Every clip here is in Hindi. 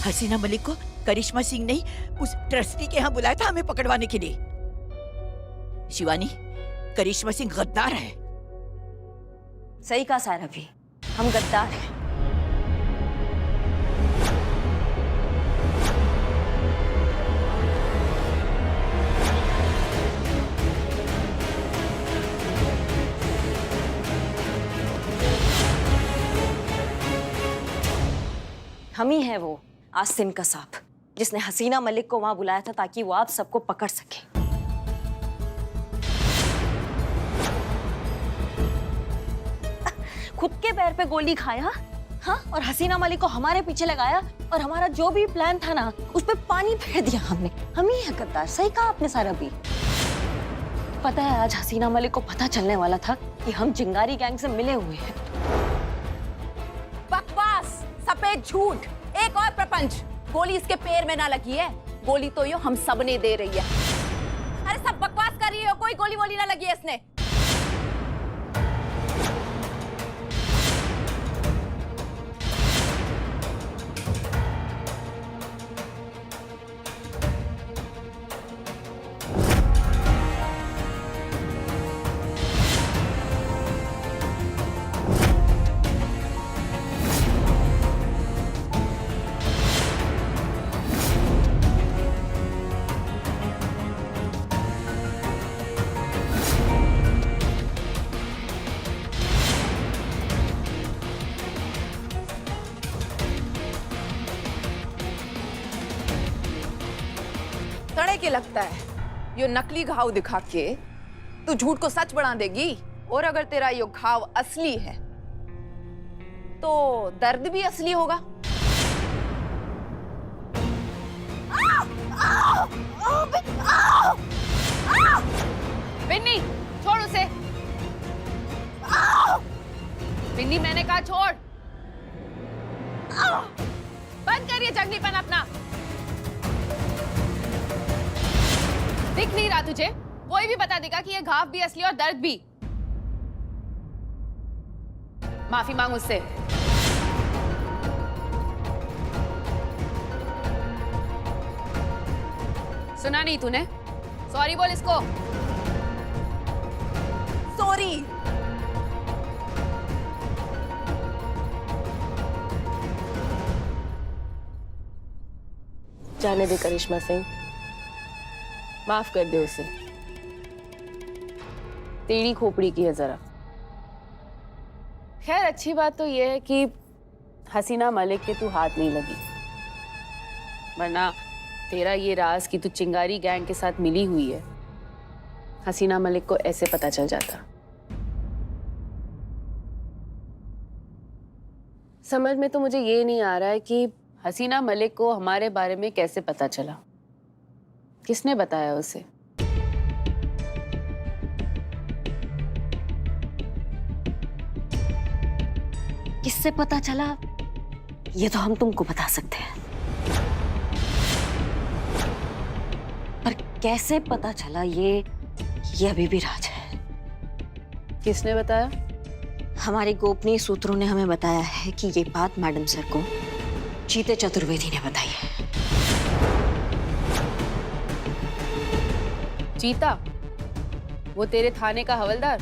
हसीना मलिक को करिश्मा सिंह ने उस ट्रस्टी के यहाँ बुलाया था हमें पकड़वाने के लिए। शिवानी, करिश्मा सिंह गद्दार है। सही कहा सारा भी, हम गद्दार हैं। हम ही है वो आसिम का सांप जिसने हसीना मलिक को वहां बुलाया था ताकि वो आप सबको पकड़ सके। खुद के पैर पे गोली खाया, हाँ, और हसीना मलिक को हमारे पीछे लगाया और हमारा जो भी प्लान था ना उस पे पानी फेर दिया हमने। हम ही है गद्दार। सही कहा आपने सारा भी। पता है आज हसीना मलिक को पता चलने वाला था कि हम चिंगारी गैंग से मिले हुए हैं। बकवास, सफेद झूठ, एक और प्रपंच। गोली इसके पैर में ना लगी है, गोली तो यो हम सब ने दे रही है। अरे सब बकवास कर रही हो, कोई गोली वोली ना लगी है इसने। तड़े के लगता है यो नकली घाव दिखा के तू झूठ को सच बना देगी, और अगर तेरा यो घाव असली है तो दर्द भी असली होगा। बिन्नी, छोड़ उसे। बिन्नी, मैंने कहा छोड़। बंद करिए जंगलीपन अपना। दिख नहीं रहा तुझे? कोई भी बता देगा कि ये घाव भी असली और दर्द भी। माफी मांग उससे। सुना नहीं तूने? सॉरी बोल इसको। सॉरी। जाने दे करिश्मा सिंह, माफ कर दे उसे। तेरी खोपड़ी की है जरा। खैर अच्छी बात तो यह है कि हसीना मलिक के तू हाथ नहीं लगी, वरना तेरा ये राज कि तू चिंगारी गैंग के साथ मिली हुई है हसीना मलिक को ऐसे पता चल जाता। समझ में तो मुझे ये नहीं आ रहा है कि हसीना मलिक को हमारे बारे में कैसे पता चला, किसने बताया उसे? किससे पता चला ये तो हम तुमको बता सकते हैं, पर कैसे पता चला ये अभी भी राज है। किसने बताया? हमारे गोपनीय सूत्रों ने हमें बताया है कि ये बात मैडम सर को चीते चतुर्वेदी ने बताई है। चीता? वो तेरे थाने का हवलदार?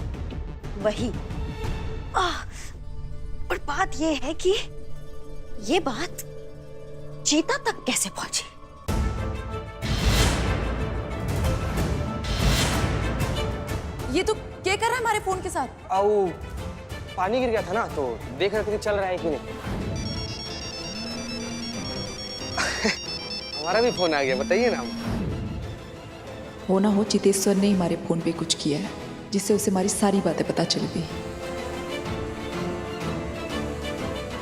वही। और बात ये है कि ये बात चीता तक कैसे पहुंची? ये तो क्या कर रहा है हमारे फोन के साथ? आओ, पानी गिर गया था ना तो देख रहे थे चल रहा है कि नहीं। हमारा भी फोन आ गया, बताइए ना। हो ना हो चितेश्वर ने हमारे फोन पे कुछ किया है जिससे उसे हमारी सारी बातें पता चल गई।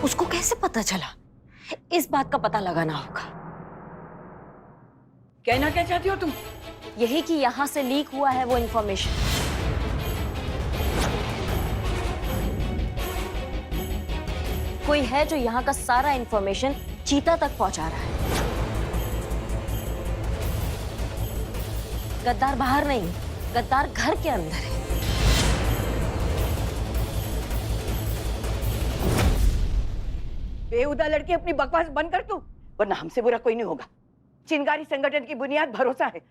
उसको कैसे पता चला? इस बात का पता लगाना होगा। कहना क्या चाहती हो तुम? यही कि यहाँ से लीक हुआ है वो इंफॉर्मेशन। कोई है जो यहाँ का सारा इंफॉर्मेशन चीता तक पहुंचा रहा है। गद्दार बाहर नहीं, गद्दार घर के अंदर है। बेहुदा लड़की, अपनी बकवास बंद कर तू। वरना हमसे बुरा कोई नहीं होगा। चिंगारी संगठन की बुनियाद भरोसा है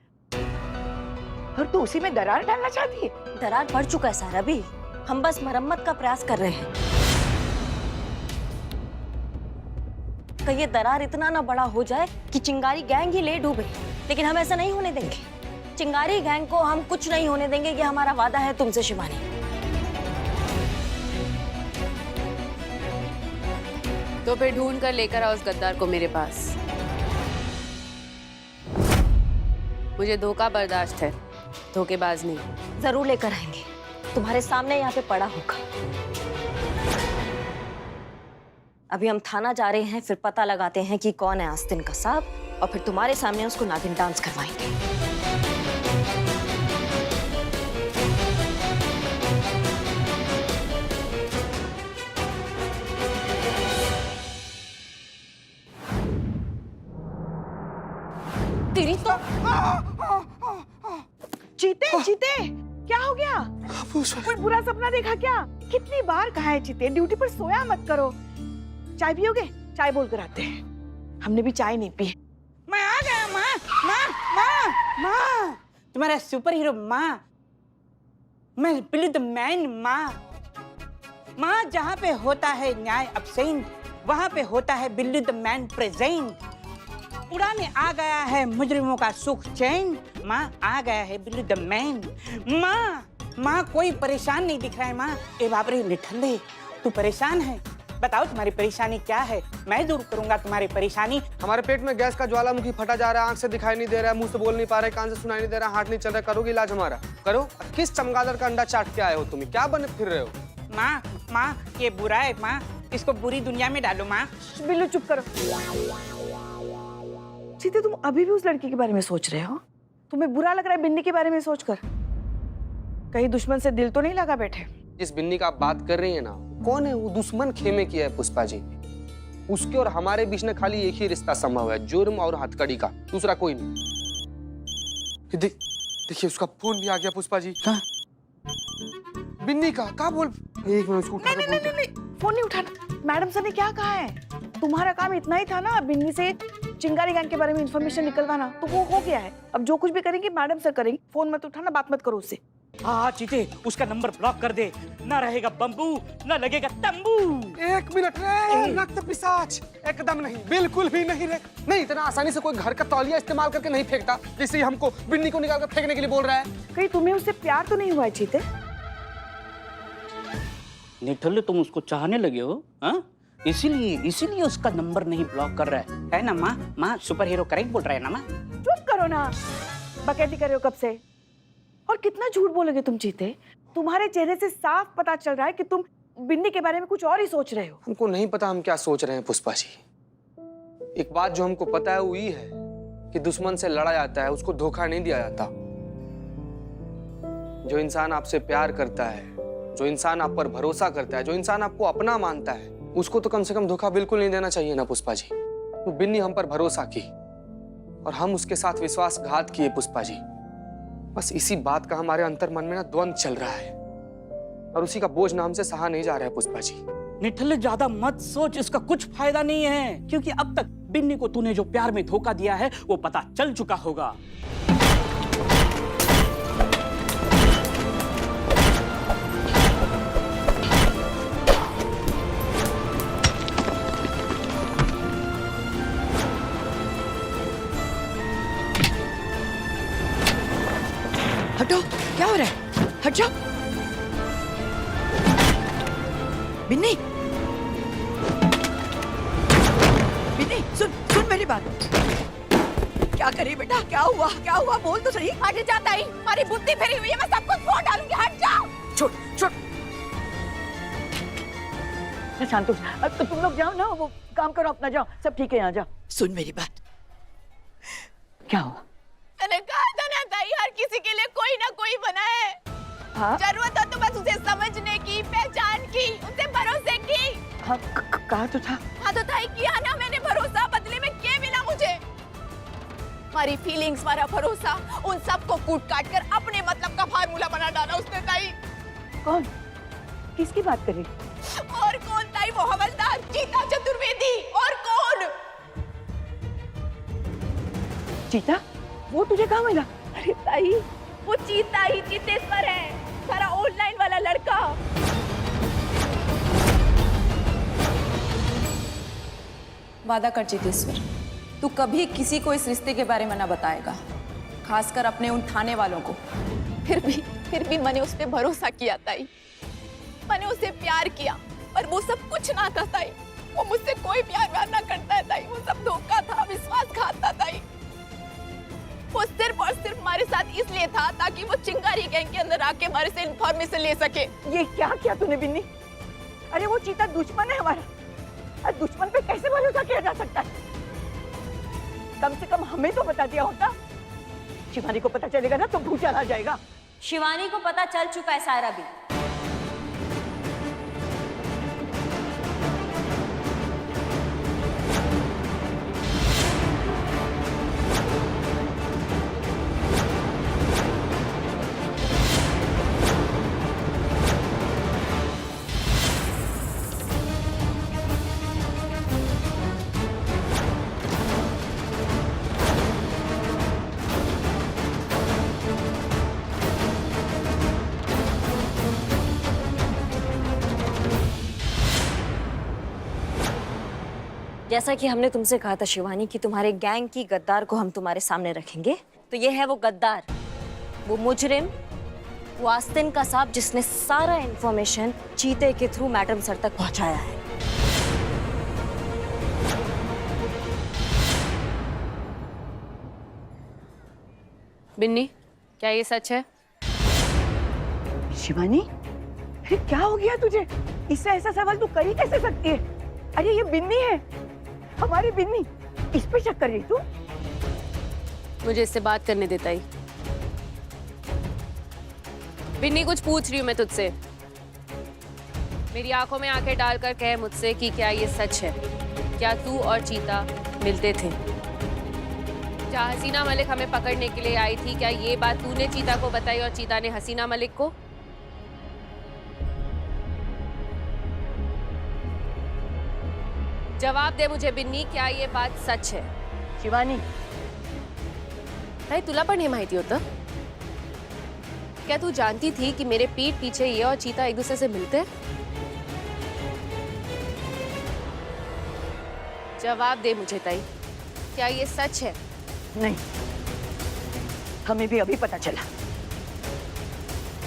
और तू उसी में दरार डालना चाहती है। दरार पड़ चुका है सारा भी, हम बस मरम्मत का प्रयास कर रहे हैं। कहीं ये दरार इतना ना बड़ा हो जाए कि चिंगारी गैंग ही ले डूबे, लेकिन हम ऐसा नहीं होने देंगे। चिंगारी गैंग को हम कुछ नहीं होने देंगे, ये हमारा वादा है तुमसे शिवानी। तो फिर ढूंढ कर लेकर आओ उस गद्दार को मेरे पास। मुझे धोखा बर्दाश्त है, धोखेबाज नहीं। जरूर लेकर आएंगे, तुम्हारे सामने यहाँ पे पड़ा होगा। अभी हम थाना जा रहे हैं, फिर पता लगाते हैं कि कौन है आस्तीन का सांप, और फिर तुम्हारे सामने उसको नागिन डांस करवाएंगे। तेरी तो चीते, चीते, क्या हो गया? कोई बुरा सपना देखा क्या? कितनी बार कहा है चीते, ड्यूटी पर सोया मत करो। चाय पियोगे? चाय बोल कर आते हैं। हमने भी चाय नहीं पी। मैं आ गया माँ, माँ, माँ, माँ, तुम्हारा सुपर हीरो माँ। मैं बिल्ली द मैन माँ। माँ, जहाँ पे होता है न्याय अब्सेंट, वहाँ पे होता है बिल्ली द मैन प्रेजेंट। उड़ाने आ गया है मुजरिमों का सुख चैन। माँ, आ गया है बिल्ली द मैन। माँ, माँ, कोई परेशान नहीं दिख रहा है माँ। ए बाप रे निठल्ले, तू परेशान है? बताओ तुम्हारी परेशानी क्या है, मैं दूर करूंगा तुम्हारी परेशानी। हमारे पेट में गैस का ज्वालामुखी फटा जा रहा है, आंख से दिखाई नहीं दे रहा है, मुंह से बोल नहीं पा रहे, कान से सुनाई नहीं दे रहा, हाथ नहीं चल रहा। करोगे इलाज हमारा? करो। किस चमगादड़ का अंडा चाट के आए हो तुम? क्या बने फिर रहे हो? माँ, माँ, ये बुरा है माँ, इसको बुरी दुनिया में डालो माँ। बिल्लू चुप करो। सीते, तुम अभी भी उस लड़की के बारे में सोच रहे हो? तुम्हें बुरा लग रहा है बिन्नी के बारे में सोचकर? कहीं दुश्मन से दिल तो नहीं लगा बैठे? जिस बिन्नी का आप बात कर रही है ना, कौन है वो दुश्मन खेमे किया है पुष्पा जी। उसके और हमारे बीच में खाली एक ही रिश्ता संभव है, जुर्म और हथकड़ी का, दूसरा कोई नहीं। देखिए उसका फोन भी आ गया पुष्पा जी। हाँ? बिन्नी का क्या बोल? एक मिनट उसको उठा के बोलते हैं। नहीं, फोन नहीं उठाना। मैडम सर ने क्या कहा है? तुम्हारा काम इतना ही था ना, बिन्नी से चिंगारी गैंग के बारे में इंफॉर्मेशन निकलवाना, तो वो हो गया है। अब जो कुछ भी करेंगे मैडम सर करेंगे। फोन मत उठाना, बात मत करो उससे। हाँ चीते, उसका नंबर ब्लॉक कर दे, ना रहेगा बम्बू ना लगेगा तंबू। एक मिनट रे, रक्त पिशाच एकदम नहीं, बिल्कुल भी नहीं रे। नहीं, इतना आसानी से कोई घर का तौलिया इस्तेमाल करके नहीं फेंकता, जिससे हमको बिन्नी को निकाल कर फेंकने के लिए बोल रहा है। कहीं तुम्हें उससे प्यार तो नहीं हुआ है चीते? निठल्ले, तुम उसको चाहने लगे हो? हाँ, इसीलिए उसका नंबर नहीं ब्लॉक कर रहा है ना माँ? माँ, सुपर हीरो करेक्ट बोल रहा है ना माँ? चुप करो ना, बकैती कर रहे हो कब से? और कितना झूठ बोलोगे तुम चीते? तुम्हारे चेहरे से साफ पता चल रहा है कि तुम बिन्नी के बारे में कुछ और ही सोच रहे हो। हमको नहीं पता हम क्या सोच रहे हैं पुष्पा जी। एक बात जो हमको पता है वो ये है कि दुश्मन से लड़ा जाता है, उसको धोखा नहीं दिया जाता। जो इंसान आपसे प्यार करता है, जो इंसान आप पर भरोसा करता है, जो इंसान आपको अपना मानता है, उसको तो कम से कम धोखा बिल्कुल नहीं देना चाहिए ना पुष्पा जी। तो बिन्नी हम पर भरोसा की और हम उसके साथ विश्वासघात किए पुष्पा जी। बस इसी बात का हमारे अंतर मन में ना द्वंद चल रहा है और उसी का बोझ ना हमसे सहा नहीं जा रहा है पुष्पा जी। निठल्ले, ज्यादा मत सोच, इसका कुछ फायदा नहीं है, क्योंकि अब तक बिन्नी को तूने जो प्यार में धोखा दिया है वो पता चल चुका होगा। हटो, क्या हो रहा है? हट जाओ। बिन्नी, बिन्नी, सुन मेरी बात। क्या करी बेटा? क्या हुआ? क्या हुआ? बोल तो सही। हट जाता ही, हमारी बुद्धि फेरी हुई है, मैं सब कुछ फोड़ डालूंगी। हट जाओ। छोड़। शांत हो जा। तो तुम लोग जाओ ना, वो काम करो अपना, जाओ, सब ठीक है, यहाँ जाओ। सुन मेरी बात। क्या हुआ? मैंने कहा था ना ताई, हर किसी के लिए कोई ना कोई बना है। हाँ? जरूरत हो तो बस उसे समझने की, पहचान की, उसे भरोसे की। हाँ, कहा तो था। हाँ तो ताई, किया ना मैंने भरोसा, बदले में किए बिना मुझे। हमारी फीलिंग्स, हमारा भरोसा, उन सबको कूट काट कर अपने मतलब का फार्मूला बना डाला उसने ताई। कौन? किसकी बात कर रही? और कौन ताई? वो हवलदार चीता चतुर्वेदी। और कौन? चीता वो तुझे कहाँ मिला? अरे ताई, वो चीता ही चितेश्वर है, सारा ऑनलाइन वाला लड़का। वादा कर चितेश्वर, तू कभी किसी को इस रिश्ते के बारे में ना बताएगा, खासकर अपने उन थाने वालों को। फिर भी मैंने उस पे भरोसा किया ताई, मैंने उसे प्यार किया, पर वो सब कुछ ना था ताई। वो मुझसे कोई प्यार ना करता है ताई, वो सब धोखा था, विश्वासघात था ताई। वो सिर्फ और सिर्फ हमारे साथ इसलिए था ताकि वो चिंगारी गैंग के अंदर आके हमारे से इंफॉर्मेशन ले सके। ये क्या किया तूने बिन्नी? अरे वो चीता दुश्मन है हमारा, और दुश्मन पे कैसे भरोसा किया जा सकता है? कम से कम हमें तो बता दिया होता। शिवानी को पता चलेगा ना तो भूचाल आ जाएगा। शिवानी को पता चल चुका है सारा भी। जैसा कि हमने तुमसे कहा था शिवानी कि तुम्हारे गैंग की गद्दार को हम तुम्हारे सामने रखेंगे, तो ये है वो गद्दार, वो मुजरिम, वो आस्तीन का सांप जिसने सारा इंफॉर्मेशन चीते के थ्रू मैडम सर तक पहुंचाया है। बिन्नी, क्या ये सच है? शिवानी, अरे क्या हो गया तुझे? इससे ऐसा सवाल तू कर ही कैसे सकती है? अरे ये बिन्नी है, हमारी बिन्नी, इस पे शक कर रही तू? मुझे इससे बात करने देता ही। बिन्नी, कुछ पूछ रही हूँ मैं तुझसे। मेरी आंखों में आंखें डालकर कह मुझसे कि क्या ये सच है? क्या तू और चीता मिलते थे? जहाँ हसीना मलिक हमें पकड़ने के लिए आई थी, क्या ये बात तूने चीता को बताई और चीता ने हसीना मलिक को? जवाब दे मुझे बिन्नी, क्या ये बात सच है? शिवानी, नहीं, तुला पण हे माहिती होतं? क्या तू जानती थी कि मेरे पीठ पीछे ये और चीता एक दूसरे से मिलते हैं? जवाब दे मुझे ताई, क्या ये सच है? नहीं, हमें भी अभी पता चला,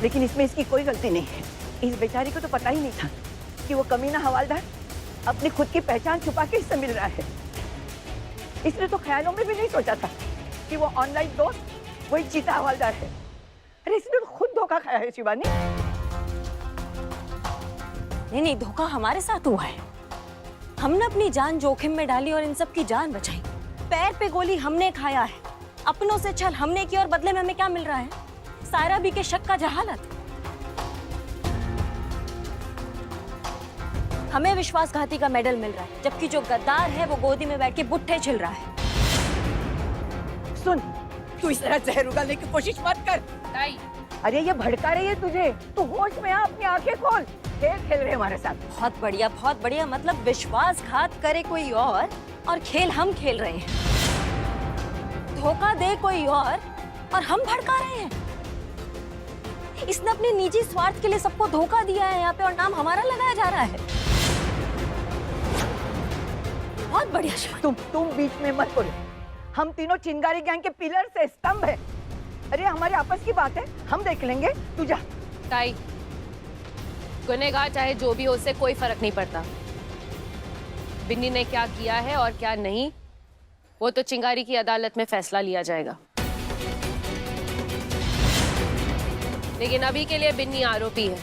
लेकिन इसमें इसकी कोई गलती नहीं है। इस बेचारी को तो पता ही नहीं था कि वो कमीना हवालदार अपनी खुद की पहचान छुपा के इससे मिल रहा है। इसने तो ख्यालों में भी नहीं सोचा था कि वो ऑनलाइन दोस्त वही चीता हवालदार है। अरे इसने तो खुद धोखा खाया है शिवानी। नहीं, धोखा हमारे साथ हुआ है। हमने अपनी जान जोखिम में डाली और इन सब की जान बचाई। पैर पे गोली हमने खाया है, अपनों से छल हमने की और बदले में हमें क्या मिल रहा है? सारा भी के शक का जहालत। हमें विश्वासघाती का मेडल मिल रहा है, जबकि जो गद्दार है वो गोदी में बैठ के बुट्ठे छिल रहा है। सुन, तू इस तरह जहर उगलने की कोशिश मत कर। ताई, अरे ये भड़का रही है तुझे। तू होश में आ, अपनी आंखें खोल। खेल खेल रहे हमारे साथ। बहुत बढ़िया, बहुत बढ़िया। मतलब विश्वासघात करे कोई और खेल हम खेल रहे हैं। धोखा दे कोई और हम भड़का रहे हैं। इसने अपने निजी स्वार्थ के लिए सबको धोखा दिया है यहाँ पे और नाम हमारा लगाया जा रहा है। बहुत बढ़िया शिवानी। तुम बीच में मत बोलो। हम तीनों चिंगारी गैंग के पिलर से स्तंभ है। अरे हमारे आपस की बात है, हम देख लेंगे, तू जा। ताई, गुनहगार चाहे जो भी हो, उससे कोई फर्क नहीं पड़ता। बिन्नी ने क्या किया है और क्या नहीं, वो तो चिंगारी की अदालत में फैसला लिया जाएगा। लेकिन अभी के लिए बिन्नी आरोपी है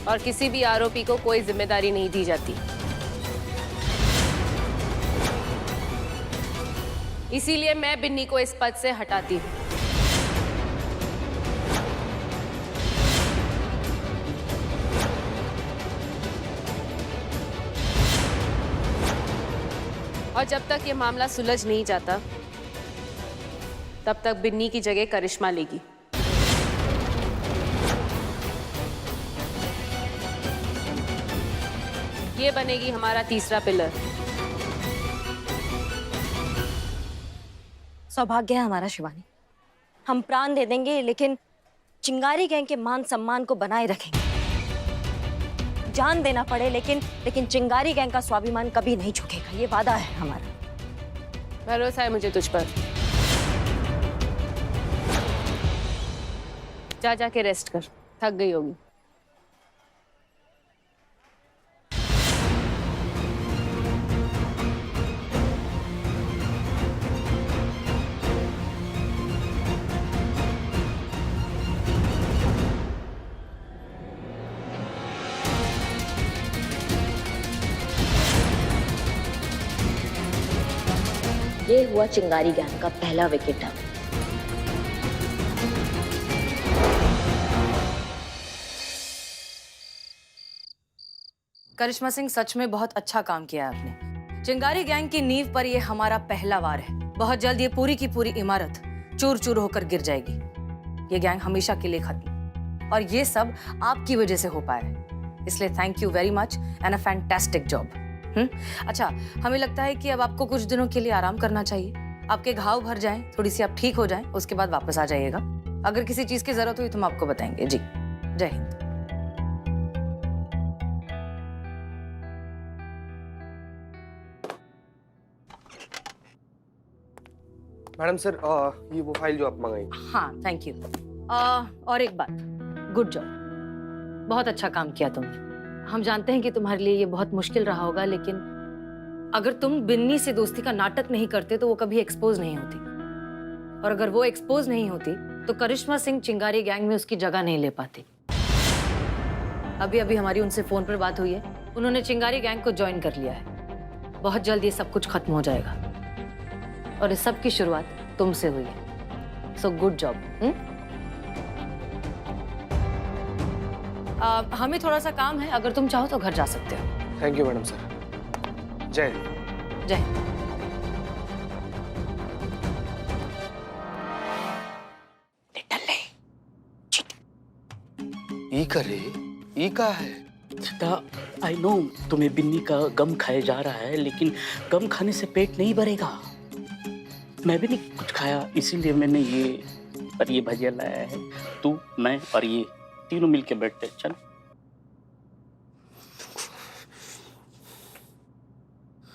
और किसी भी आरोपी को कोई जिम्मेदारी नहीं दी जाती। इसीलिए मैं बिन्नी को इस पद से हटाती हूँ। और जब तक ये मामला सुलझ नहीं जाता, तब तक बिन्नी की जगह करिश्मा लेगी। ये बनेगी हमारा तीसरा पिलर। सौभाग्य है हमारा शिवानी। हम प्राण दे देंगे लेकिन चिंगारी गैंग के मान सम्मान को बनाए रखेंगे। जान देना पड़े लेकिन चिंगारी गैंग का स्वाभिमान कभी नहीं झुकेगा, ये वादा है हमारा। भरोसा है मुझे तुझ पर। जा जाके रेस्ट कर, थक गई होगी। ये हुआ चिंगारी गैंग का पहला विकेट। करिश्मा सिंह, सच में बहुत अच्छा काम किया है आपने। चिंगारी गैंग की नींव पर ये हमारा पहला वार है। बहुत जल्द ये पूरी की पूरी इमारत चूर चूर होकर गिर जाएगी। ये गैंग हमेशा के लिए खत्म, और ये सब आपकी वजह से हो पाया है। इसलिए thank you very much and a fantastic job. अच्छा, हमें लगता है कि अब आपको कुछ दिनों के लिए आराम करना चाहिए। आपके घाव भर जाएं, थोड़ी सी आप ठीक हो जाएं, उसके बाद वापस आ जाइएगा। अगर किसी चीज की जरूरत हुई तो हम आपको बताएंगे। जी, जय हिंद। मैडम सर, ये वो फाइल जो आप मंगाई। हाँ, थैंक यू। और एक बात, गुड जॉब, बहुत अच्छा काम किया तुमने। हम जानते हैं कि तुम्हारे लिए ये बहुत मुश्किल रहा होगा, लेकिन अगर तुम बिन्नी से दोस्ती का नाटक नहीं करते तो वो कभी एक्सपोज नहीं होती, और अगर वो एक्सपोज नहीं होती तो करिश्मा सिंह चिंगारी गैंग में उसकी जगह नहीं ले पाती। अभी अभी हमारी उनसे फोन पर बात हुई है, उन्होंने चिंगारी गैंग को ज्वाइन कर लिया है। बहुत जल्द ये सब कुछ खत्म हो जाएगा, और इस सब की शुरुआत तुमसे हुई है। So good job. हमें थोड़ा सा काम है, अगर तुम चाहो तो घर जा सकते हो। Thank you madam sir. जय हिंद। जय हिंद। ई करे, ई का है? आई नो तुम्हें बिन्नी का गम खाया जा रहा है, लेकिन गम खाने से पेट नहीं भरेगा। मैं भी नहीं कुछ खाया, इसीलिए मैंने ये भजिया लाया है। तू, मैं और ये तीनों मिलके बैठते हैं। चल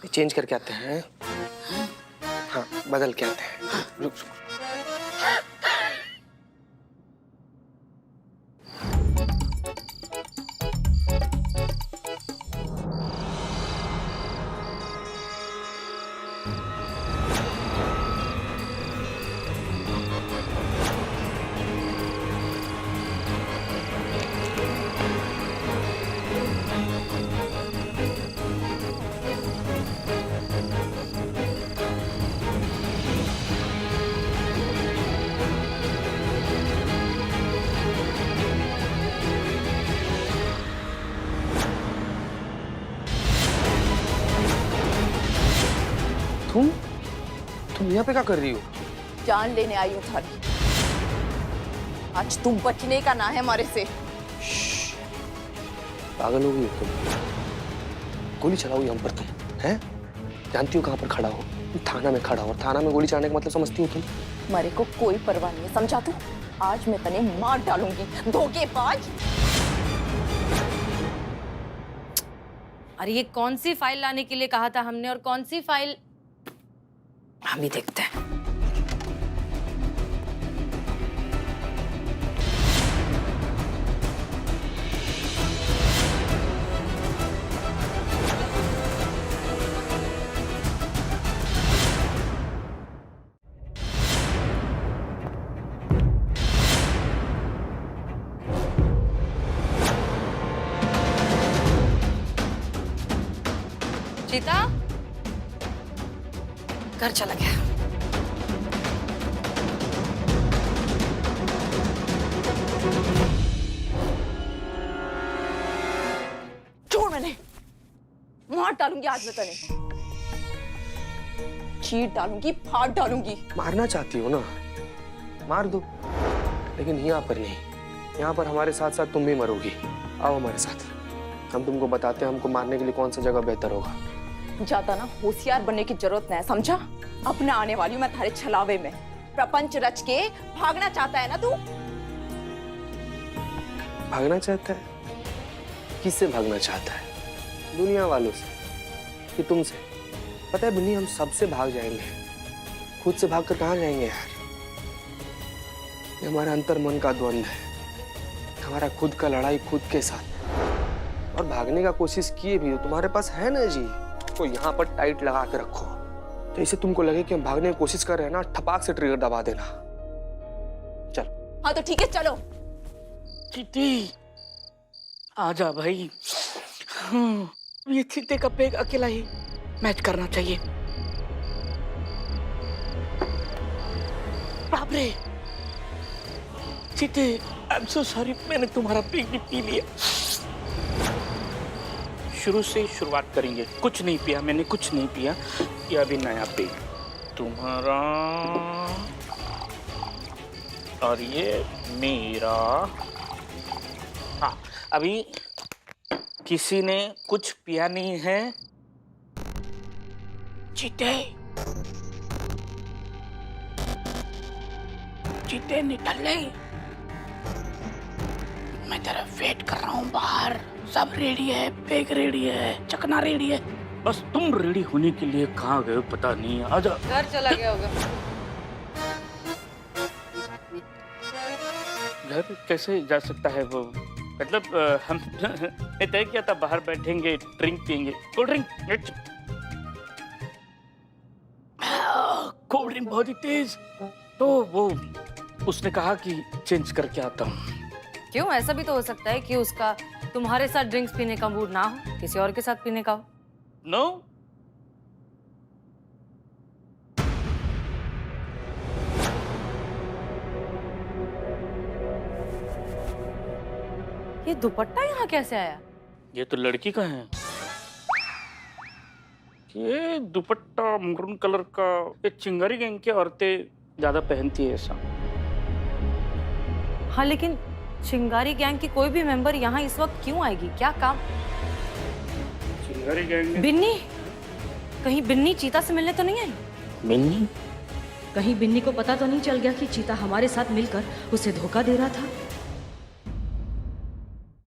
चेंज करके आते हैं। हाँ, बदल के आते हैं। रुक। तुम यहाँ पे क्या कर रही हो? जान लेने आई हूँ थारी। आज तुम बचने का ना है हमारे से। पागल हो गई तुम? गोली चलाओगी हम पर तुम, हैं? जानती हो कहाँ पर खड़ा हो? थाना में खड़ा हो, और थाना में गोली चलाने का मतलब समझती हो तुम? मरे को कोई परवाह नहीं है, समझा तू? आज मैं तने मार डालूंगी, धोखेबाज। अरे ये कौन सी फाइल लाने के लिए कहा था हमने, और कौन सी फाइल हम ही देखते हैं। चीता घर चला गया। छोड़, मैंने मार डालूंगी आज मैं तने। चीर डालूंगी, फाड़ डालूंगी। मारना चाहती हो ना, मार दो, लेकिन यहाँ पर नहीं। यहाँ पर हमारे साथ साथ तुम भी मरोगी। आओ हमारे साथ, हम तुमको बताते हैं हमको मारने के लिए कौन सा जगह बेहतर होगा। ज्यादा ना होशियार बनने की जरूरत नहीं है, समझा? अब ना आने वाली हूं मैं थारे छलावे में। प्रपंच रच के भागना चाहता है ना तू? भागना चाहता है? किससे भागना चाहता है? दुनिया वालों से कि तुमसे? पता है बिन्नी, हम सबसे भाग जाएंगे, खुद से भागकर कहाँ जाएंगे यार? ये हमारा अंतर मन का द्वंद्व है, हमारा खुद का लड़ाई खुद के साथ। और भागने का कोशिश किए भी तो तुम्हारे पास है ना जी, तो यहाँ पर टाइट लगा के रखो, तो इसे तुमको लगे कि हम भागने की कोशिश कर रहे हैं ना, ठपाक से ट्रिगर दबा देना। चल। हाँ तो ठीक है, चलो। चीटी आजा भाई। ये चीते का पेग अकेला ही मैच करना चाहिए। बाप रे चीते, आई एम सो सॉरी, मैंने तुम्हारा पेग भी पी लिया। शुरू से ही शुरुआत करेंगे। कुछ नहीं पिया मैंने, कुछ नहीं पिया। ये अभी नया पेग तुम्हारा और ये मेरा। हाँ, अभी किसी ने कुछ पिया नहीं है। चीते, चीते निकल ले, मैं तेरा वेट कर रहा हूँ बाहर। सब रेडी है, पेग रेडी है, चकना रेडी है, बस तुम रेडी होने के लिए कहाँ गए पता नहीं। आजा। घर चला गया होगा। घर कैसे जा सकता है वो? मतलब हमने तय किया था बाहर बैठेंगे, ड्रिंक पियेंगे, कोल्ड ड्रिंक। कोल्ड ड्रिंक बहुत ही तेज, तो वो उसने कहा कि चेंज करके आता हूँ। क्यों? ऐसा भी तो हो सकता है कि उसका तुम्हारे साथ ड्रिंक्स पीने का मूड ना हो, किसी और के साथ पीने का हो। नो, ये दुपट्टा यहाँ कैसे आया? ये तो लड़की का है। ये दुपट्टा मरून कलर का, ये चिंगारी गैंग की औरतें ज्यादा पहनती है ऐसा। हाँ, लेकिन चिंगारी गैंग की कोई भी मेंबर यहाँ इस वक्त क्यों आएगी? क्या काम? चिंगारी गैंग। बिन्नी, कहीं बिन्नी चीता से मिलने तो नहीं आई? बिन्नी? कहीं बिन्नी को पता तो नहीं चल गया कि चीता हमारे साथ मिलकर उसे धोखा दे रहा था?